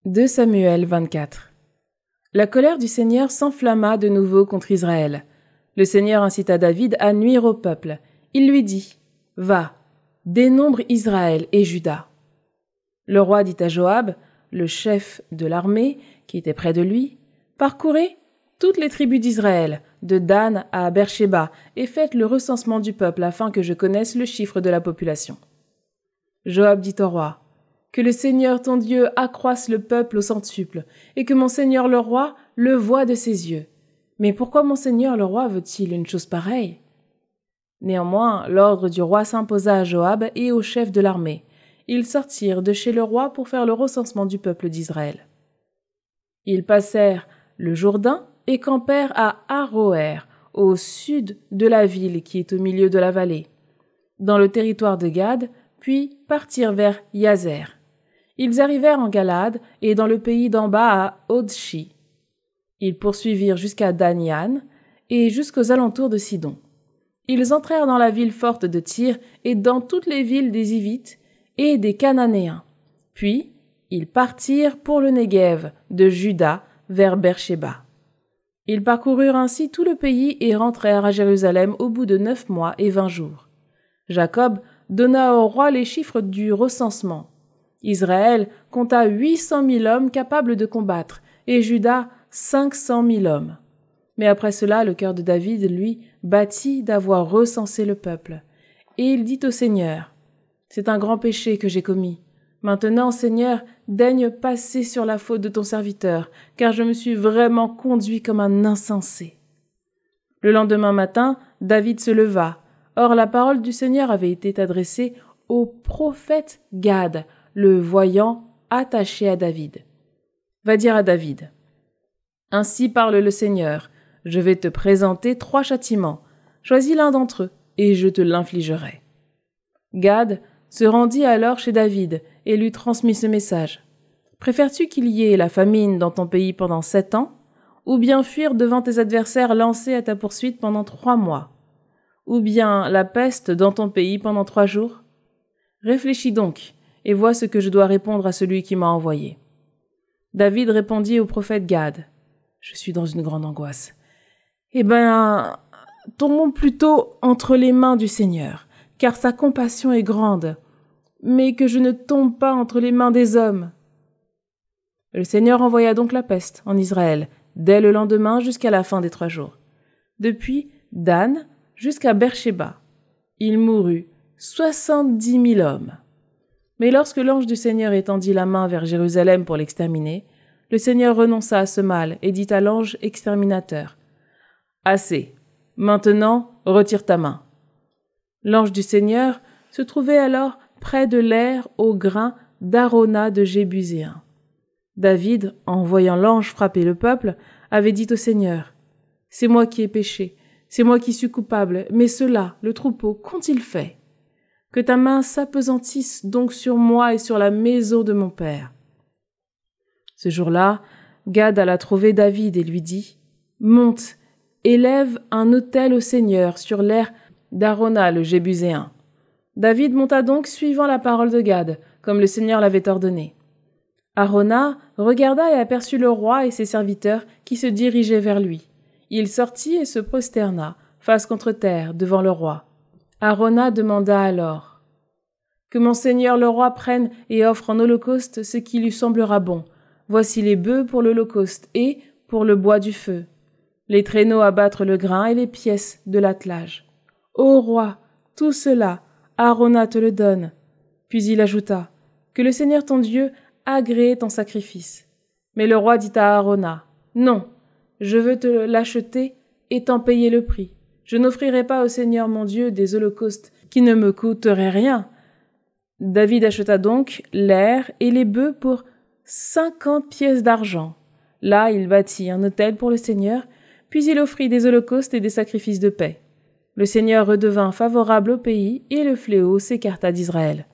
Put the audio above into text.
2 Samuel 24. La colère du Seigneur s'enflamma de nouveau contre Israël. Le Seigneur incita David à nuire au peuple. Il lui dit : « Va, dénombre Israël et Juda. » Le roi dit à Joab, le chef de l'armée, qui était près de lui : « Parcourez toutes les tribus d'Israël, de Dan à Beersheba, et faites le recensement du peuple afin que je connaisse le chiffre de la population. » Joab dit au roi : « Que le Seigneur ton Dieu accroisse le peuple au centuple, et que mon Seigneur le roi le voie de ses yeux. Mais pourquoi mon Seigneur le roi veut-il une chose pareille ?» Néanmoins, l'ordre du roi s'imposa à Joab et aux chefs de l'armée. Ils sortirent de chez le roi pour faire le recensement du peuple d'Israël. Ils passèrent le Jourdain et campèrent à Aroër, au sud de la ville qui est au milieu de la vallée, dans le territoire de Gad, puis partirent vers Yazer. Ils arrivèrent en Galade et dans le pays d'en bas à Odshi. Ils poursuivirent jusqu'à Danian et jusqu'aux alentours de Sidon. Ils entrèrent dans la ville forte de Tyr et dans toutes les villes des Hivites et des Cananéens. Puis, ils partirent pour le Néguev de Juda vers Beersheba. Ils parcoururent ainsi tout le pays et rentrèrent à Jérusalem au bout de 9 mois et 20 jours. Jacob donna au roi les chiffres du recensement. Israël compta 800 000 hommes capables de combattre, et Juda 500 000 hommes. Mais après cela, le cœur de David, lui, battit d'avoir recensé le peuple. Et il dit au Seigneur : « C'est un grand péché que j'ai commis. Maintenant, Seigneur, daigne passer sur la faute de ton serviteur, car je me suis vraiment conduit comme un insensé. » Le lendemain matin, David se leva. Or, la parole du Seigneur avait été adressée au prophète Gad, le voyant attaché à David. Va dire à David : « Ainsi parle le Seigneur, je vais te présenter 3 châtiments. Choisis l'un d'entre eux, et je te l'infligerai. » Gad se rendit alors chez David et lui transmit ce message. « Préfères-tu qu'il y ait la famine dans ton pays pendant 7 ans, ou bien fuir devant tes adversaires lancés à ta poursuite pendant 3 mois, ou bien la peste dans ton pays pendant 3 jours ? Réfléchis donc, et vois ce que je dois répondre à celui qui m'a envoyé. » David répondit au prophète Gad : « Je suis dans une grande angoisse. Eh bien, tombons plutôt entre les mains du Seigneur, car sa compassion est grande, mais que je ne tombe pas entre les mains des hommes. » Le Seigneur envoya donc la peste en Israël, dès le lendemain jusqu'à la fin des 3 jours. Depuis Dan jusqu'à Beersheba, il mourut 70 000 hommes. Mais lorsque l'ange du Seigneur étendit la main vers Jérusalem pour l'exterminer, le Seigneur renonça à ce mal et dit à l'ange exterminateur : « Assez, maintenant retire ta main. » L'ange du Seigneur se trouvait alors près de l'aire au grain d'Arona de Jébuséen. David, en voyant l'ange frapper le peuple, avait dit au Seigneur : « C'est moi qui ai péché, c'est moi qui suis coupable, mais ceux-là, le troupeau, qu'ont-ils fait ? Que ta main s'appesantisse donc sur moi et sur la maison de mon père. » Ce jour-là, Gad alla trouver David et lui dit : « Monte, élève un autel au Seigneur sur l'aire d'Arona le Jébuséen. » David monta donc suivant la parole de Gad, comme le Seigneur l'avait ordonné. Arona regarda et aperçut le roi et ses serviteurs qui se dirigeaient vers lui. Il sortit et se prosterna, face contre terre, devant le roi. Arona demanda alors : « Que mon Seigneur le roi prenne et offre en holocauste ce qui lui semblera bon. Voici les bœufs pour l'holocauste et pour le bois du feu, les traîneaux à battre le grain et les pièces de l'attelage. Ô roi, tout cela, Arona te le donne. » Puis il ajouta : « Que le Seigneur ton Dieu agrée ton sacrifice. » Mais le roi dit à Arona : « Non, je veux te l'acheter et t'en payer le prix. Je n'offrirai pas au Seigneur mon Dieu des holocaustes qui ne me coûteraient rien. » David acheta donc l'aire et les bœufs pour 50 pièces d'argent. Là, il bâtit un autel pour le Seigneur, puis il offrit des holocaustes et des sacrifices de paix. Le Seigneur redevint favorable au pays et le fléau s'écarta d'Israël.